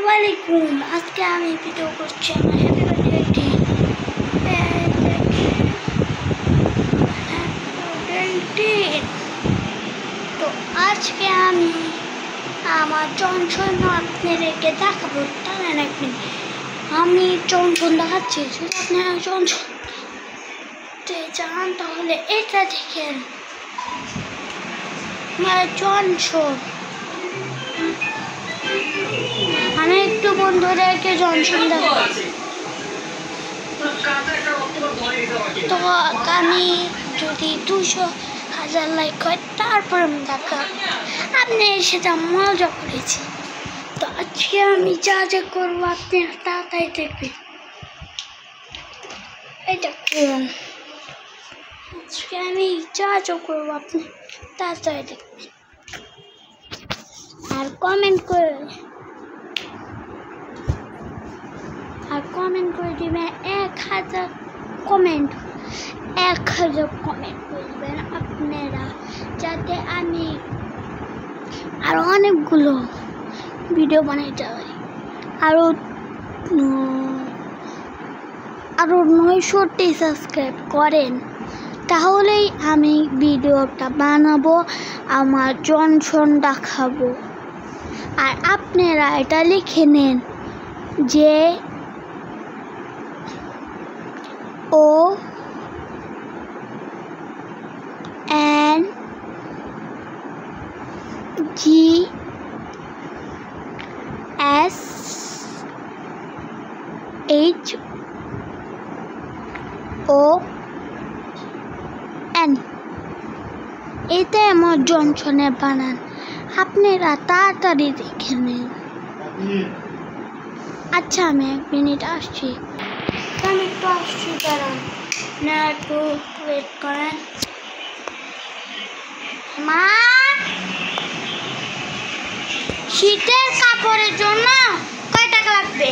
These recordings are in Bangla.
আসসালামু আলাইকুম। আজকে আমি ভিডিও করছি আমার হ্যাপি বার্থডে তো আজকে আমি আমার চঞ্চল আপনাদেরকে দেখাবো। টানেন এক মিনিট, আমি চঞ্চল দেখাচ্ছি। যদি আপনারা চঞ্চল চান তাহলে এটা দেখেন আমার চঞ্চল। আমি একটু বন্ধুদেরকে জনসন দেখাবো। তো আমি যদি 200,000 লাইক হয় তারপর আমি দেখাবো। আপনি সেটা মজা করেছি। তো আজকে আমি যা যা করবো আপনি তাড়াতাড়ি দেখবেন। এটা করুন, আজকে আমি যা যা করবো আপনি তাড়াতাড়ি দেখবেন। আর কমেন্ট করে দিবেন 1000 কমেন্ট। 1000 কমেন্ট করবেন আপনারা, যাতে আমি আরো অনেকগুলো ভিডিও বানাইতে পারি। আরো 900টি সাবস্ক্রাইব করেন, তাহলেই আমি ভিডিওটা বানাবো, আমার জনসন দেখাবো। আর আপনারা এটা লিখে নেন যে ONGSHON, এটা আমার জনসনে বানান। আপনারা তাড়াতাড়ি দেখে নেন। আচ্ছা, আমি 1 মিনিট আসছি। আমি একটু আসছি, দাঁড়ান না, একটু ওয়েট করেন। মা, শীতের কাপড়ের জন্য কয় টাকা লাগবে?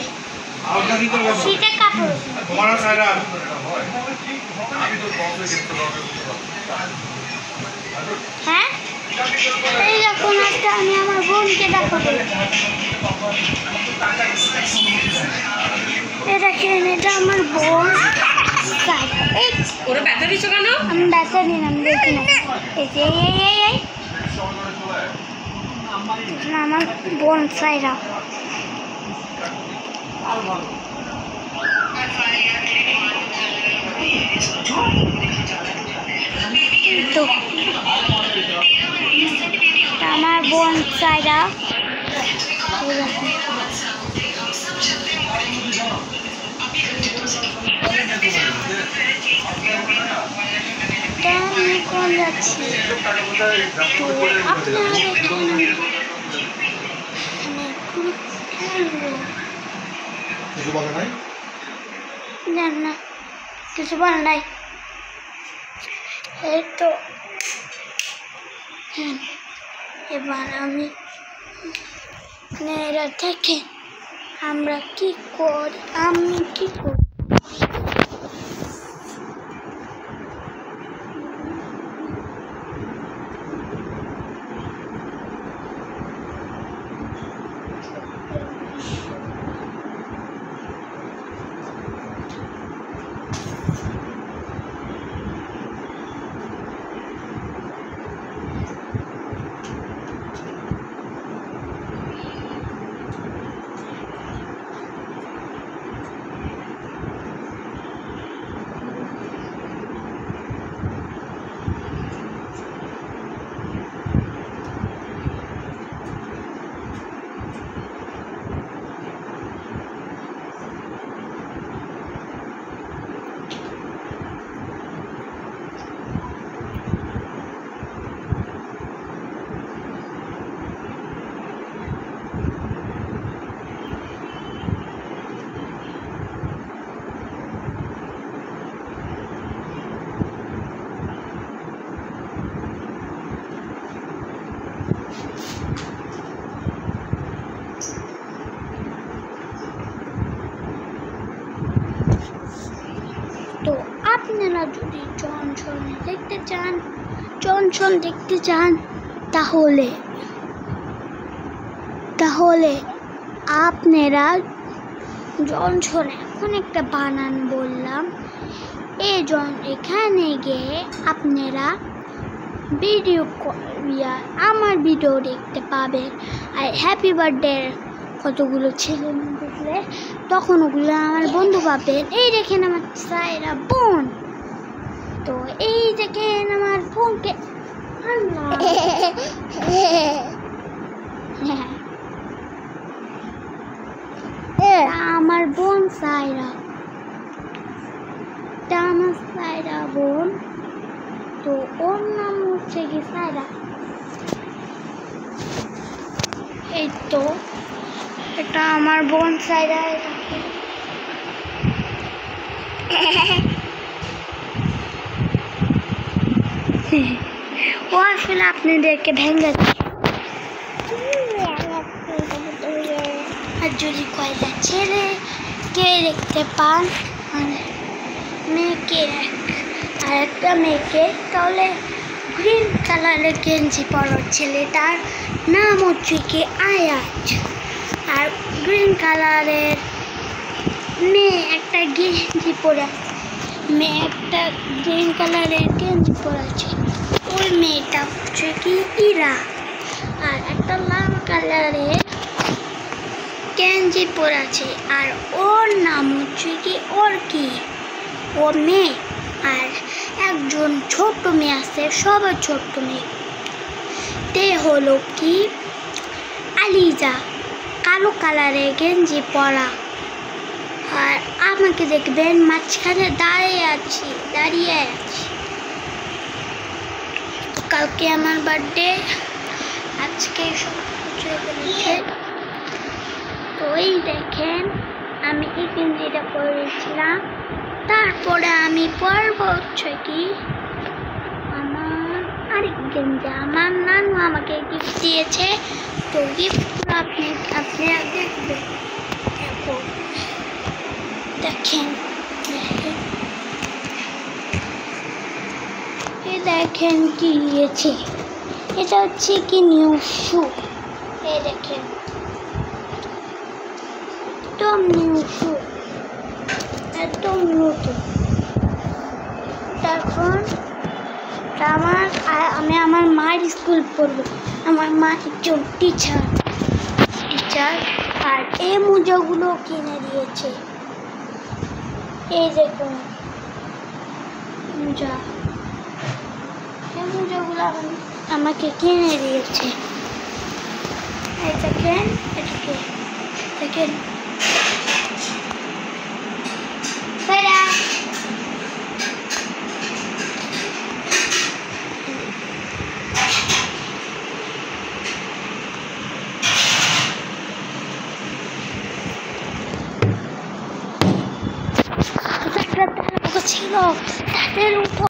শীতের কাপড় হ্যাঁ, এই যখন আজকে আমি আমার বোনকে দেখাবো। দেখেন, এটা আমার বোন। ওরা ব্যথা দিচ্ছ কেন? আমি ব্যথা দিলাম, দেখি না। আমার বোন সাইরা তো আমার বোন সাইরা আমি কোন যাচ্ছি। তো আপনারা কিছু বলে নাই, না কিছু বলে নাই। এই তো এবার আমি এরা থেকে আমরা কি করি, আমি কি করি। তো আপনারা যদি চঞ্চল দেখতে চান তাহলে আপনারা জনসন এখন একটা বানান বললাম, এখানে গিয়ে আপনারা ভিডিও আমার ভিডিও দেখতে পাবেন। আর হ্যাপি বার্থডে কতগুলো ছেলে দেখলে তখন ওগুলো আমার বন্ধু পাবেন। এই দেখেন আমার সাইরা বোন, তো এই দেখেন আমার বোনকে আনলাম। আমার বোন সাইরা, আমার সাইরা বোন, তো ওর নাম হচ্ছে কি সাইরা। এই তো এটা আমার বোন সাইরা। ও আসলে আপনাদেরকে ভেঙে আর যদি কয়টা ছেলে কে দেখতে পান মেয়েকে আর একটা মেয়েকে, তাহলে গ্রিন কালারের গেঞ্জি পরা ছেলেটার নাম হচ্ছে কি আয়াত। আর গ্রিন কালারের মেয়ে একটা গেঞ্জি পরা, মেয়ে একটা গ্রিন কালারের গেঞ্জি পরেছে, ওই মেয়েটা হচ্ছে কি ইরা। আর একটা লাল কালারের গেঞ্জি পরেছে, আর ওর নাম হচ্ছে কি অর্কি, ও মেয়ে। আর একজন ছোট্ট মেয়ে আছে, সবার ছোট্ট মেয়ে, তে হলো কি আলিজা, কালো কালারের গেঞ্জি পরা। আর আমাকে দেখবেন মাঝখানে দাঁড়িয়ে আছি। কালকে আমার বার্থডে, আজকে সব কিছু বলেছে। তো এই দেখেন আমি এই গেঞ্জিটা পরেছিলাম। তারপরে আমি পরবো হচ্ছে কি আমার আরেক গেঞ্জি, আমার নানু আমাকে গিফট দিয়েছে। তো গিফটগুলো আপনারা দেখবেন। দেখেন দেখেন কি দিয়েছে, এটা হচ্ছে কি নিউ শু। এই দেখেন একদম নিউ শু, একদম নতুন। তারপর আমি আমার মায়ের স্কুল পড়বো, আমার মা একজন টিচার। আর এই মোজাগুলো কিনে দিয়েছে, এই দেখুন মোজা, এই মোজাগুলো আমাকে কিনে দিয়েছে। এই দেখেন, দেখেন ছিল তাদের উপর